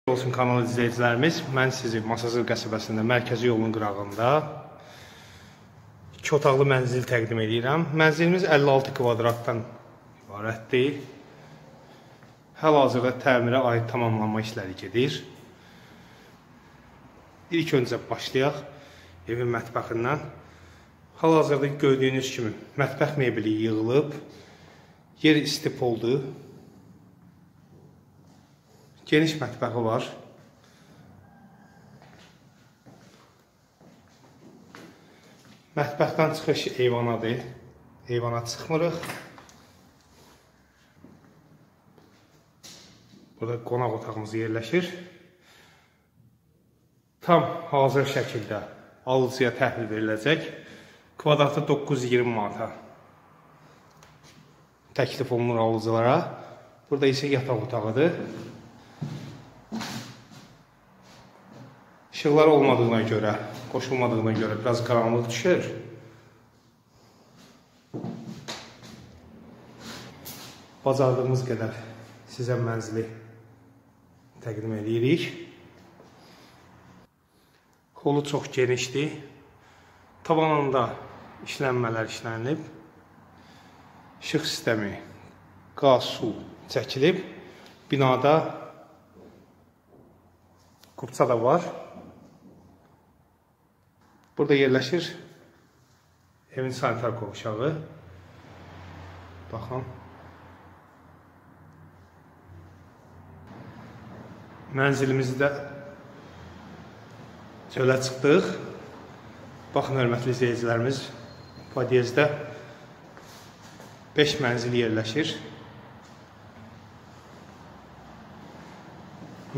Olsun kanal izləyicilərimiz, mən sizi Masazır qəsəbəsində mərkəzi yolun qırağında 2 otaqlı mənzil təqdim edirəm. Mənzilimiz 56 kvadratdan ibarətdir. Hal-hazırda təmirə aid tamamlanma işləri gedir. İlk öncə başlayaq evin mətbəxindən. Hal-hazırda gördüyünüz kimi mətbəx mebeli yığılıb, yer istif oldu. Geniş mətbəxi var. Mətbəxdən çıxış eyvanadır. Eyvana çıxmırıq. Burada qonaq otağımız yerləşir. Tam hazır şəkildə alıcıya təhvil veriləcək. Kvadratı 920 manata təklif olunur alıcılara. Burada isə yataq otağıdır. İşıqlar olmadığına görə, qoşulmadığına görə biraz qaranlıq düşür. Bacardığımız qədər sizə mənzili təqdim edirik. Holu çox genişdir. Tavanında işlənmələr işlənilib. İşıq sistemi, qaz, su çəkilib. Binada qubça da var. Burada yerləşir evin sanitar qovşağı. Baxın. Mənzilimizdə çölə çıxdıq. Baxın, hörmətli izləyicilərimiz, podyezddə 5 mənzil yerləşir.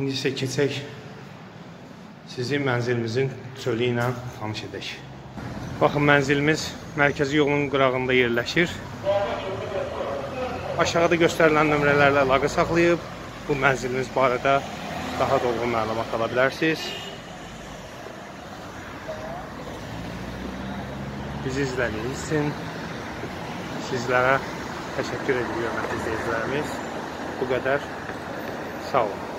İndi isə keçək sizi mənzilimizin çölü ilə tanış edək. Baxın, mənzilimiz mərkəzi yolun qırağında yerləşir. Aşağıda göstərilən nömrələrlə əlaqə saxlayıb bu mənzilimiz barədə daha dolğun məlumat ala bilərsiniz. Bizi izlədiyiniz üçün sizlərə təşəkkür edirik, hörmətli izləyicilərimiz. Bu qədər. Sağ olun.